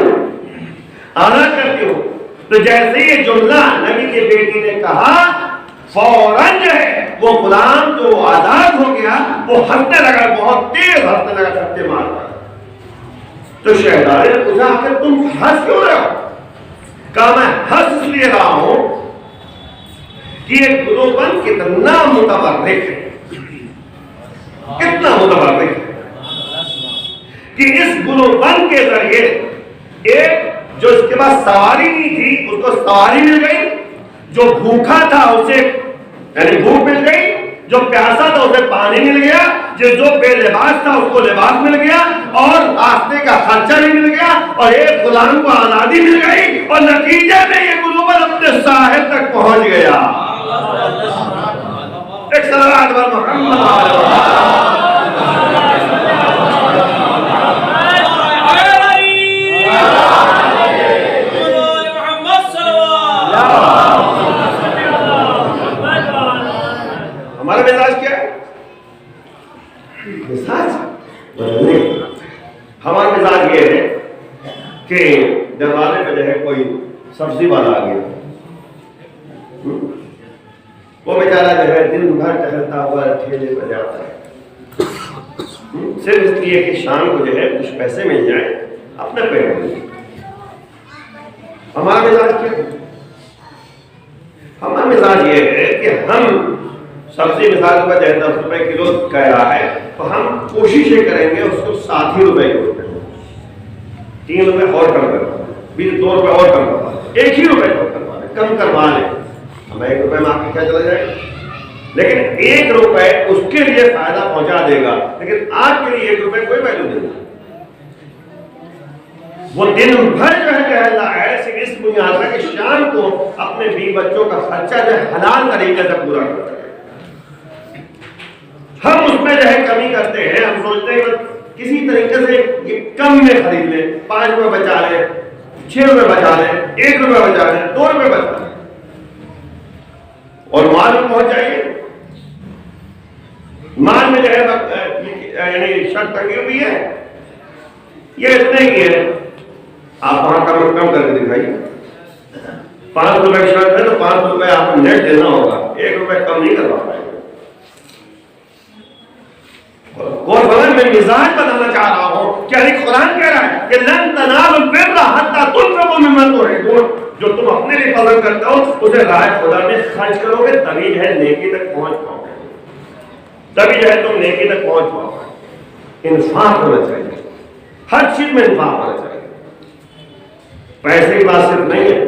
آزاد کرتی ہوں. تو جیسے یہ جملہ نبی کی بیٹی نے کہا, فوراً جو ہے وہ غلام جو آزاد ہو گیا وہ ہنسنے لگا, بہت تیز ہنسنے لگا, چپتے مار کر. تو شہزادے نے پوچھا کہ تم ہنس کیوں رہے ہو؟ کہا میں ہنس اس لیے رہا ہوں کہ یہ گلوبند کتنا متبرک ہے, کتنا متبرک ہے کہ اس گلوبند کے ذریعے ایک جو اس کے پاس سواری نہیں تھی اس کو سواری مل گئی, جو بھوکا تھا اسے یعنی بھوک مل گئی, جو پیاسا تھا اسے پانی مل گیا, جو بے لباس تھا اس کو لباس مل گیا, اور راستے کا خرچہ بھی مل گیا, اور ایک غلام کو آزادی مل گئی, اور نتیجے میں یہ گلوبند اپنے ساحل تک پہنچ گیا. ایک صلوات بر محمد. ہمارا مزاج کیا ہے؟ مزاج بدلنے. ہمارا مزاج یہ ہے کہ دروازے پہ جو ہے کوئی سبزی والا آ گیا, وہ بیچارہ جو ہے دن بھر ٹہلتا ہوا ٹھیلے پہ جاتا ہے, صرف اس لیے کہ شام کو جو ہے کچھ پیسے مل جائیں, اپنے پیٹ میں. ہمارا مزاج کیا ہے؟ ہمارا مزاج یہ ہے کہ ہم سبزی مثال کا جائے 10 روپے کلو گیا ہے تو ہم کوشش یہ کریں گے اس کو 60 روپے کلو کریں، 3 روپے اور کم کروا دیں، 2 روپے اور کم کروا دیں، 1 ہی روپے اور کروا دیں، کم کروا لیں، ہمیں 1 روپے میں آپ کے کیا چلا جائے گا، لیکن 1 روپے اس کے لیے فائدہ پہنچا دے گا، لیکن آپ کے لیے 1 روپے کوئی ویلیو نہیں ہے۔ وہ دن بھر جو ہے کہلا ہے صرف اس بنیاد پر کہ شام کو اپنے بیوی بچوں کا خرچہ جو ہے حلال طریقے سے پورا کر سکے۔ ہم اس میں جو ہے کمی کرتے ہیں، ہم سوچتے ہیں کہ کسی طریقے سے یہ کم میں خرید لیں، 5 روپے بچا لیں، 6 روپے بچا لیں، 1 روپے بچا لیں، 2 روپے بچا لیں اور مال میں پہنچ جائیے۔ مال میں جو ہے یعنی شرط ٹنگی ہوئی ہے، یہ اتنے کی ہے، آپ وہاں کم کر کے دکھائیے۔ 500 روپے کی شرط ہے تو 500 روپے آپ کو نیٹ دینا ہوگا، 1 روپے کم نہیں کروا پائے گا۔ اور بغیر میں مزاج بتانا چاہ رہا ہوں کہ قرآن کہہ رہا ہے کہ لن تنالوا البر حتى تنفقوا مما تحبون، جو تم اپنے لیے پسند کرتے ہو اسے راہ خدا میں خرچ کرو گے تبھی جو ہے نیکی تک پہنچ پاؤ گے، تبھی جو ہے تم نیکی تک پہنچ پاؤ گے۔ انفاق ہونا چاہیے، ہر چیز میں انفاق ہونا چاہیے، پیسے کی بات صرف نہیں ہے،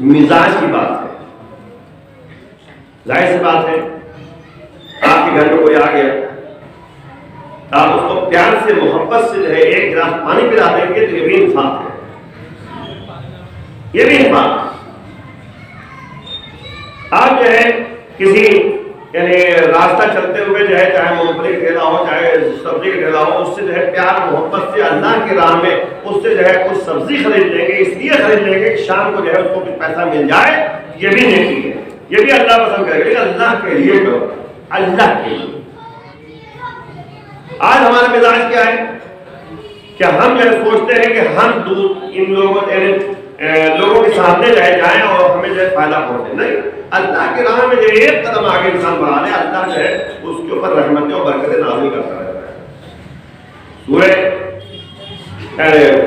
مزاج کی بات ہے۔ ظاہر سی بات ہے آپ کے گھر میں کوئی آ گیا، آپ اس کو پیار سے محبت سے جو ہے 1 گلاس پانی پلا دیں گے تو یہ بھی انفاق ہے، یہ بھی انفاق ہے۔ آپ جو ہے کسی یعنی راستہ چلتے ہوئے جو ہے چاہے مونگ پھلی کا ٹھیلا ہو چاہے سبزی کا ٹھیلا ہو، اس سے جو ہے پیار محبت سے اللہ کی راہ میں اس سے جو ہے کچھ سبزی خرید لیں گے، اس لیے خرید لیں گے کہ شام کو جو ہے اس کو کچھ پیسہ مل جائے، یہ بھی نیکی ہے، یہ بھی اللہ پسند کرے گا، لیکن اللہ کے لیے کرو، اللہ کے لیے۔ آج ہمارا مزاج کیا ہے کہ ہم یہ سوچتے ہیں کہ ہم ان لوگوں کے سامنے رہ جائیں اور ہمیں جو ہے فائدہ پہنچے، نہیں، اللہ کی راہ میں جو 1 قدم آگے انسان بڑھا لے، اللہ جو ہے اس کے اوپر رحمتیں اور برکتیں نازل کرتا رہتا ہے۔ سورہ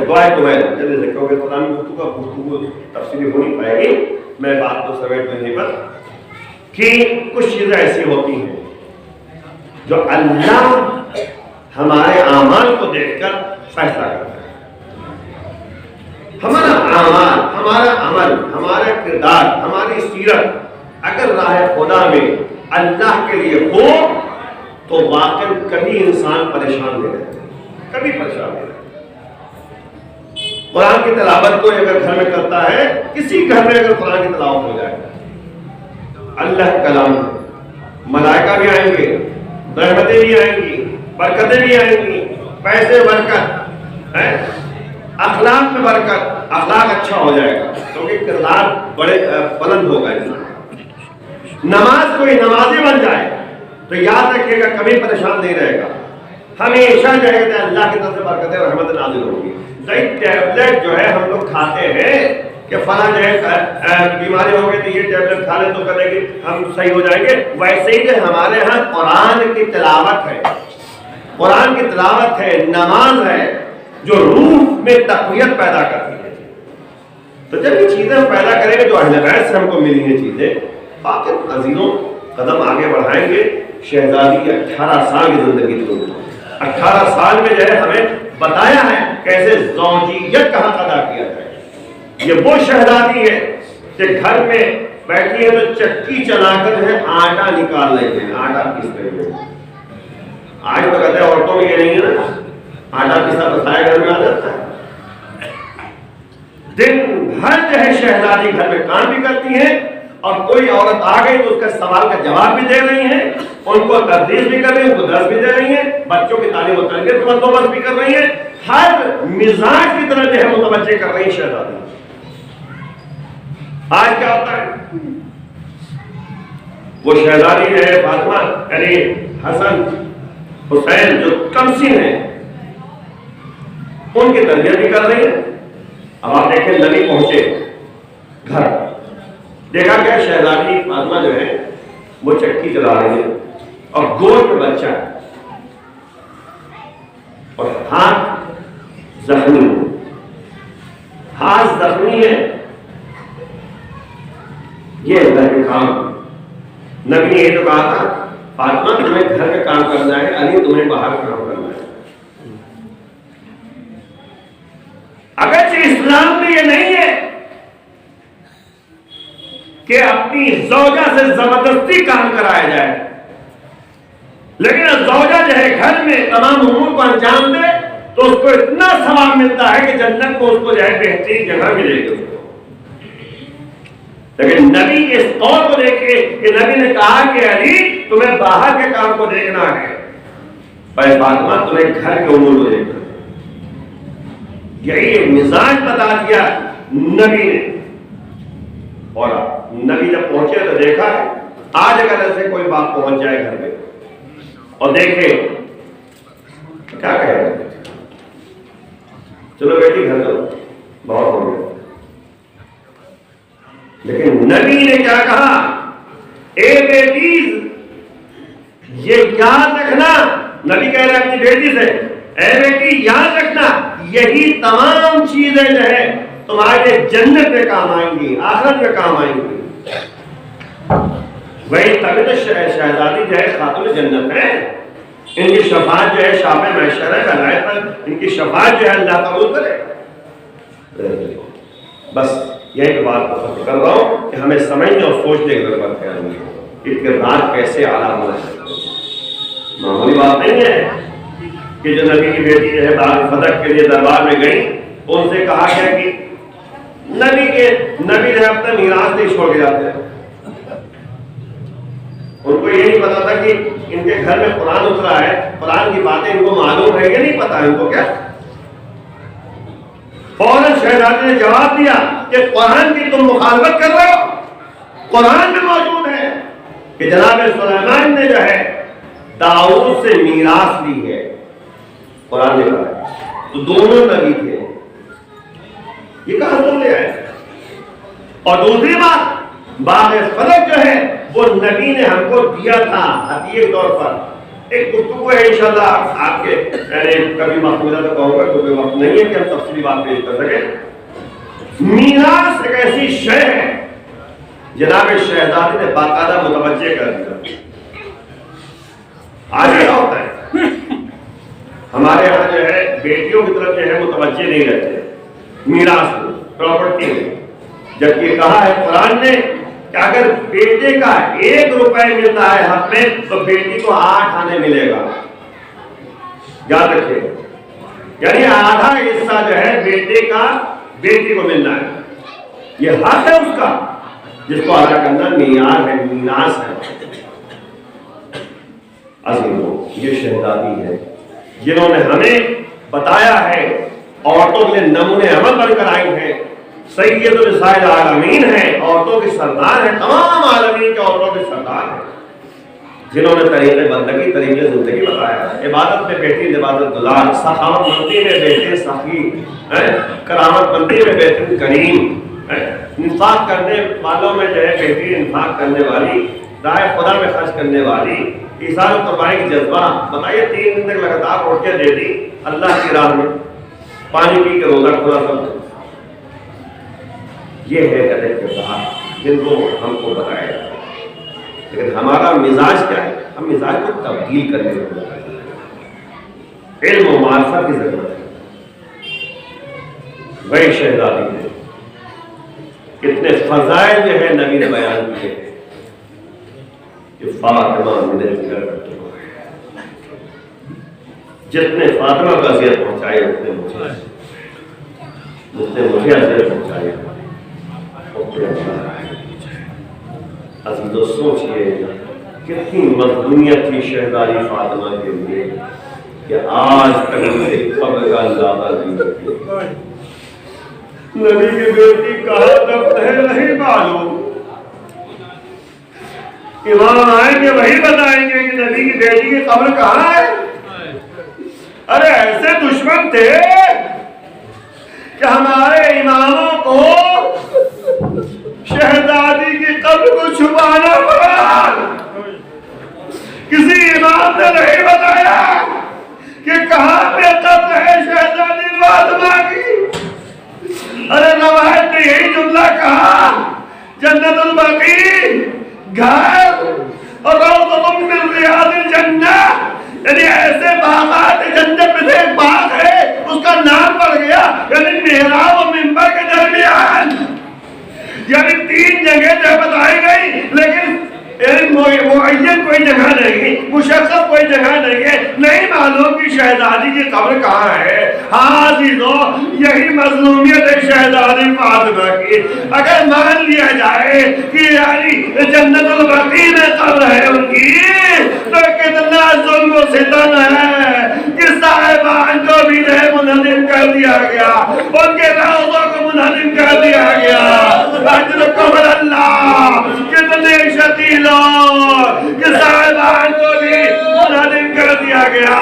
دعائے تو میں جلدی سے کیونکہ قرآن گفتگو تفصیلی ہو نہیں پائے گی، میں بات کو سمیٹ دینے پر کہ کچھ چیزیں ایسی ہوتی ہیں جو اللہ ہمارے اعمال کو دیکھ کر فیصلہ کرتا ہے۔ ہمارا اعمال، ہمارا عمل، ہمارا کردار، ہماری سیرت اگر راہ خدا میں اللہ کے لیے ہو تو واقعی کبھی انسان پریشان نہیں رہتا، کبھی پریشان نہیں رہتا۔ قرآن کی تلاوت کو اگر گھر میں کرتا ہے، کسی گھر میں اگر قرآن کی تلاوت ہو جائے، اللہ کلام ملائکہ بھی آئیں گے، رحمتیں بھی آئیں گی، برکتیں بھی آئیں گی، پیسے برکت ہے، اخلاق میں برکت، اخلاق اچھا ہو جائے گا کیونکہ کردار بڑے بلند ہوگا۔ نماز کوئی نمازی بن جائے تو یاد رکھیے گا کبھی پریشان نہیں رہے گا، ہمیشہ جو ہے اللہ کی طرف سے برکتیں اور رحمت نازل ہوگی۔ ٹیبلٹ جو ہے ہم لوگ کھاتے ہیں کہ فلاں جو ہے بیماری ہو گئی تو یہ ٹیبلٹ کھا لیں تو کہتے ہیں کہ ہم صحیح ہو جائیں گے، ویسے ہی جو ہمارے ہاں قرآن کی تلاوت ہے، قرآن کی تلاوت ہے، نماز ہے جو روح میں تقویت پیدا کرتی ہے۔ تو جب یہ چیزیں ہم پیدا کریں گے جو اہل بیت سے ہم کو ملی ہیں چیزیں، باقی عزیزوں قدم آگے بڑھائیں گے۔ شہزادی کی 18 سال کی زندگی تھی، 18 سال میں جو ہے ہمیں بتایا ہے کیسے زوجیت کا حق ادا کیا جائے۔ یہ وہ شہزادی ہے کہ گھر میں بیٹھی ہے تو چکی چلا کر جو ہے آٹا نکال رہی ہے، آٹا پیس رہی ہے۔ آج تو کہتے ہیں عورتوں میں یہ نہیں ہے نا، آٹا پیسا بتایا گھر میں آ جاتا ہے۔ دن بھر جو ہے شہزادی گھر میں کام بھی کرتی ہیں اور کوئی عورت آ گئی تو اس کا سوال کا جواب بھی دے رہی ہیں، ان کو تدریس بھی کر رہی ہیں، ان کو درس بھی دے رہی ہیں، بچوں کی تعلیم و تربیت کا بندوبست بھی کر رہی ہیں، ہر مزاج کی طرح جو ہے متوجہ کر رہی ہیں شہزادی۔ آج کیا ہوتا ہے، وہ شہزادی ہے فاطمہ یعنی حسن حسین جو کم سن ہیں ان کی تربیت بھی کر رہی ہیں۔ اب آپ دیکھیں نبی پہنچے گھر، دیکھا کہ شہزادی فاطمہ جو ہے وہ چکی چلا رہی ہے اور گود میں بچہ ہے اور ہاتھ زخمی ہے، ہاتھ زخمی ہے، یہ گھر کے کام. نبی نے یہ تو کہا تھا فاطمہ تمہیں گھر کا کام کرنا ہے، علی تمہیں باہر کا کام کرنا ہے. اگرچہ اسلام میں یہ نہیں ہے کہ اپنی زوجہ سے زبردستی کام کرایا جائے، لیکن زوجہ جو ہے گھر میں تمام امور کو انجام دے تو اس کو اتنا ثواب ملتا ہے کہ جنت کو اس کو جو ہے بہترین جگہ ملے گی. لیکن نبی کے اس طور کو دیکھے کہ نبی نے کہا کہ علی تمہیں باہر کے کام کو دیکھنا ہے اور فاطمہ تمہیں گھر کے امور کو دیکھنا ہے. یہی مزاج بتا دیا نبی نے. اور نبی جب پہنچے تو دیکھا آج اگر ایسے کوئی باپ پہنچ جائے گھر میں اور دیکھے کیا کہے گا، چلو بیٹی گھر کرو بہت ہو گیا. لیکن نبی نے کیا کہا، اے بیٹی یہ یاد رکھنا. نبی کہہ رہے اپنی بیٹی سے اے بیٹی یاد رکھنا یہی تمام چیزیں جو ہے تمہارے جنت میں کام آئیں گی، آخرت میں کام آئیں گی. وہی تبھی تو شہزادی جو ہے خاتون جنت ہے. ان کی شفاعت جو ہے شافع محشر ہے، ولایت پر ان کی شفاعت جو ہے اللہ قبول کرے. بس یہی بات کو کر رہا ہوں کہ ہمیں سمجھنے اور سوچنے کی ضرورت ہے کہ کردار کیسے اعلیٰ ہونا چاہیے. معمولی بات نہیں ہے کہ جو نبی کی بیٹی جو ہے دار فتح کے لیے دربار میں گئی ان سے کہا گیا کہ نبی نے اپنا میراث نہیں چھوڑ کے جاتے. ان کو یہ نہیں پتا تھا کہ ان کے گھر میں قرآن اترا ہے، قرآن کی باتیں ان کو معلوم ہے، یہ نہیں پتا ان کو. کیا فوراً شہزادے نے جواب دیا کہ قرآن کی تم مخالفت کر رہے ہو، قرآن میں موجود ہے کہ جناب سلیمان نے جو ہے داؤد سے میراث لی ہے. قرآن نے کہا ہے تو دونوں نبی تھے، یہ کہاں تم لے آئے. اور دوسری بات باغ فلک جو ہے وہ نبی نے ہم کو دیا تھا ہدیے کے طور پر. ایک گفتگو ہے انشاءاللہ آپ کے کبھی وقت ملا تو کہوں گا کیونکہ وقت نہیں ہے کہ ہم تفصیلی بات پیش کر سکیں. میراث ایک ایسی شے ہے جناب شہزادی نے باقاعدہ متوجہ کر دیا. آج کیا ہوتا ہے ہمارے یہاں جو ہے بیٹیوں کی طرف جو ہے متوجہ نہیں رہتے میراث میں، پراپرٹی میں. جب یہ کہا ہے قرآن نے کہ اگر بیٹے کا 1 روپے ملتا ہے حق میں تو بیٹی کو 8 آنے ملے گا. یاد رکھیے یعنی آدھا حصہ جو ہے بیٹے کا بیٹی کو ملنا ہے. یہ حق ہے اس کا جس کو ادا کرنا معیار ہے، میراث ہے. عظیموں یہ شہزادی ہے جنہوں نے ہمیں بتایا ہے، عورتوں کے نمونے عمل بن کر آئی ہیں. سید النساء العالمین ہیں، عورتوں کے سردار ہیں، تمام عالمین کے عورتوں کے سردار ہیں جنہوں نے طریقے بندگی طریقے زندگی بتایا ہے. عبادت میں بیٹی عبادت گزار، سخاوت مندی میں بیٹے سخی، کرامت مندی میں بیٹے کریم، انفاق کرنے والوں میں جو ہے بیٹی انفاق کرنے والی، رائے خدا میں خرچ کرنے والی، ایثار و قربانی کی جذبہ. بتائیے 3 دن تک لگاتار اٹھ کے دیتی اللہ کی راہ میں، پانی پی کے روزہ کھلا سب. یہ ہے ادب کردار جن کو ہم کو بتایا جاتا ہے. لیکن ہمارا مزاج کیا ہے؟ ہم مزاج کو تبدیل کرنے کی ضرورت ہے، علم و معرفت کی ضرورت ہے. وہی شہزادی ہے، کتنے فضائل جو ہے نبی نے بیان کیے کہ فاطمہ میرے فکر کرتے ہو. جتنے فاطمہ کو اذیت پہنچائی جتنے مجھے اذیت پہنچائی. عزیزو سوچئے کتنی مظلومیت تھی شہزادی فاطمہ کے لیے کہ آج تک اسے قبر کا اندازہ نہیں ہوتی. نبی کی بیٹی کہاں دفن ہے نہیں معلوم. امام آئیں گے وہی بتائیں گے کہ نبی کی بیٹی کی قبر کہاں ہے. ارے ایسے دشمن تھے کہ ہمارے اماموں کو شہزادی کی قبر کو چھپانا پڑا. کسی امام نے نہیں بتایا کہ کہاں پہ قبر ہے شہزادی فاطمہ کی. ارے روایت نے یہی جملہ کہا جنت البقیع گھر اور روضۃ من ریاض الجنہ، یعنی ایسے باغات جنت میں سے ایک باغ ہے اس کا نام پڑ گیا، یعنی محراب و منبر کے درمیان، یعنی 3 جگہ جو بتائی گئی، لیکن معین کوئی جگہ نہیں، مشخص کوئی جگہ نہیں ہے، نہیں معلوم کہ شہزادی کی قبر کہاں ہے۔ ہاں عزیزو، یہی مظلومیت ہے شہزادی فاطمہ کی۔ اگر مان لیا جائے کہ یعنی جنت البقیع میں قبر ہے ان کی، تو کتنا ظلم و ستم ہے کہ صاحبان کو بھی منہدم کر دیا گیا، ان کے روضوں کو منہدم کر دیا گیا۔ اجرکم اللہ، کتنے شدید کہ صاحبان کو بھی منہدم کر دیا گیا۔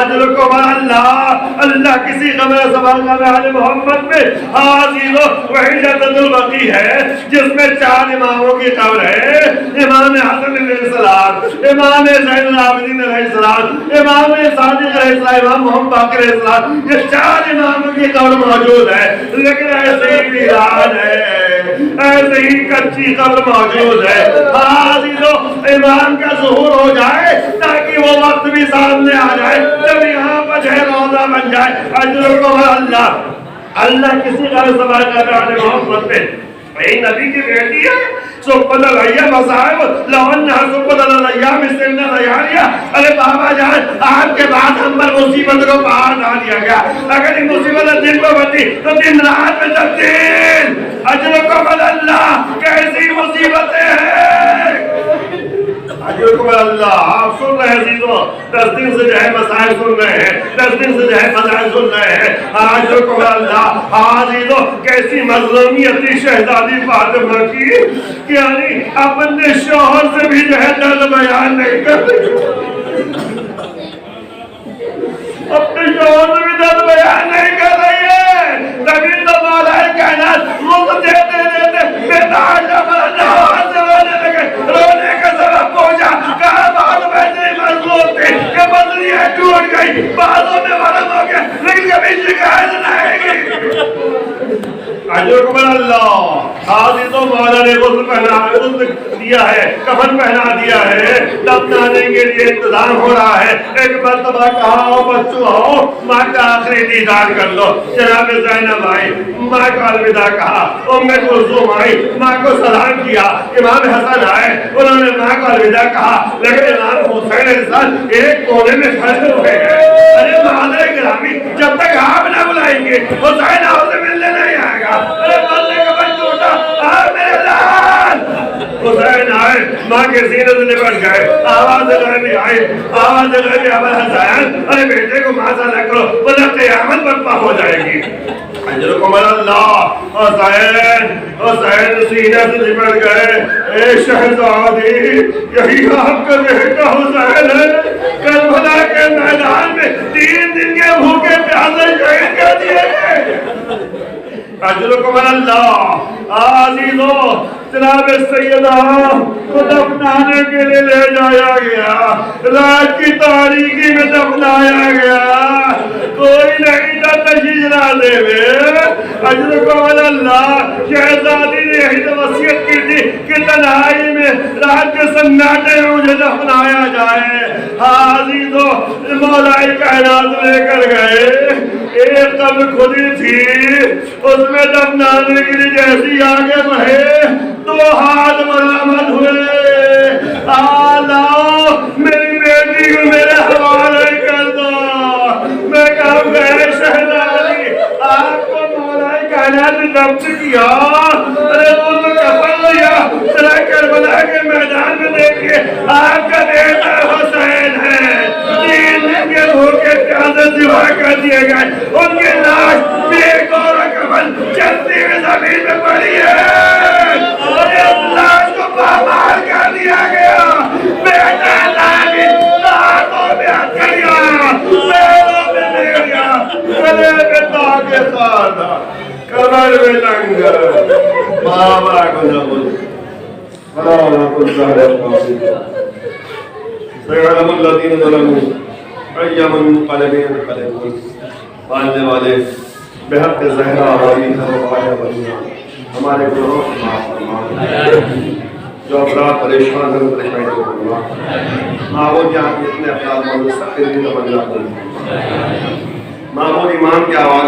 اجرکم اللہ، اللہ کسی قبر سباقہ میں آل محمد میں حاضر وہی جنت البقیع ہے جس میں 4 اماموں کی قبر ہے، امام حسن علیہ السلام، امام زین العابدین علیہ السلام، امام صادق علیہ السلام، امام محمد باقر علیہ السلام، یہ 4 اماموں کی قبر موجود ہے، لیکن ایسے ہی ویران ہے، ایسے ہی کچی قبر موجود ہے۔ امام کا ظہور ہو جائے تاکہ وہ وقت بھی سامنے آ جائے جب یہاں پر جو ہے روضہ بن جائے۔ اجرکم اللہ، اللہ کسی کا سوال کر رہا ہے محمد پہ، بھائی نبی کی بیٹی ہے، سبحان اللہ مصائب لونہ سبحان اللہ یا مسلمہ ریانیہ۔ ارے بابا جان، آپ کے بعد ہم پر مصیبت کو پہاڑ ڈال دیا گیا، اگر یہ مصیبت دن کو بنتی تو دن رات میں تبدیل۔ اجرکم اللہ، کیسی مصیبتیں ہیں۔ اجرکم اللہ، آپ سن رہے ہیں عزیزو، 10 دن سے جو ہے مسائل سن رہے ہیں، 10 دن سے جو ہے مسائل سن رہے ہیں۔ اجرکم اللہ، عزیزو کیسی مظلومیت تھی شہزادی فاطمہ کی، یعنی اپنے شوہر سے بھی جو ہے درد بیان نہیں کر رہی، اپنے شوہر سے بھی درد بیان نہیں کر رہی ہے۔ تبھی تو مولا کائنات رخ دیتے دیتے بیدار جوان سے رونے لگے، رونے کا سبب پہنچا، کہا بات میں مظلوم تھی کہ بدلیاں ٹوٹ گئی، بازوں میں ورم ہو گیا، لیکن کبھی شکایت نہ آئے گی۔ اجرکم اللہ، عزیزو مولا نے غسل دیا ہے، کفن پہنا دیا ہے، دفنانے کے لیے انتظام ہو رہا ہے۔ ایک مرتبہ کہا آؤ بچوں آؤ، ماں کا آخری دیدار کر لو۔ جناب زینب آئی، ماں کو الوداع کہا، ام کلثوم آئی، ماں کو سلام کیا، امام حسن آئے، انہوں نے ماں کو الوداع کہا، لیکن امام حسین علیہ السلام ایک کونے میں کھڑے ہوئے ہیں۔ ارے معاذ گرامی، جب تک آپ نہ بلائیں گے حسین آپ سے ملنے نہیں آئے گا۔ ارے بندے کا بچ ٹوٹا، آ میرے لال۔ حسین آئے، ماں کے سینے سے لپٹ گئے، آواز غیبی آئی، آواز غیبی ابو حسین، ارے بیٹے کو ماسا نہ کرو ورنہ قیامت برپا ہو جائے گی۔ اجرکم اللہ، حسین، حسین سینے سے لپٹ گئے، اے شہزادی یہی آپ کا بیٹا حسین ہے، کربلا کے میدان میں 3 دن کے بھوکے پیاسے شہید کر دیے گئے۔ اجرکم اللہ، عزیزو جناب سیدہ کو دفنانے کے لیے لے جایا گیا، رات کی تاریکی میں دفنایا گیا، کوئی نہیں تھا تشیرانے میں۔ اجرکم اللہ، شہزادی نے یہی تو وصیت کی تھی کہ تنہائی میں رات کے سناٹے میں مجھے دفنایا جائے۔ عزیزو مولا کائنات لے کر گئے، ایک قبر کھلی تھی، اس میں دفنانے کے لیے جیسی آگے بڑھے 2 ہاتھ مرحمت ہوئے، آلاؤ میری بیٹی کو میرے حوالے کر دو۔ میں کہوں گا اے شہزادی، آپ کو مولا کائنات نے دفن کیا، ارے وہ تو کفن لیا، ذرا کربلا کے میدان میں دیکھیے آپ کا بیٹا حسین ہے، 3 دن کے بھوکے پیاسے سوا کر دیے گئے، ان کی لاش ایک اور کفن چلتی ہوئی زمین میں پڑی ہے، اور اس لاش کو پامال کر دیا گیا۔ بیٹا نامی ہاتھوں میں ہتھیلیاں، پیروں میں بیڑیاں، گلے میں تاج خانہ، کمر میں لنگر، بابا کو نبل فلا کن ظاہر قاسم سیعلم الذین ظلموا أي منقلب ينقلبون۔ پالنے والے بحق زہرا والی ہمارے گناہوں کو معاف فرما، جو افراد پریشان ہیں پریشانی کو فرما، معبود جہاں کتنے افراد موجود سب کے دل کا بندہ کرنا، معبود ایمان کی آواز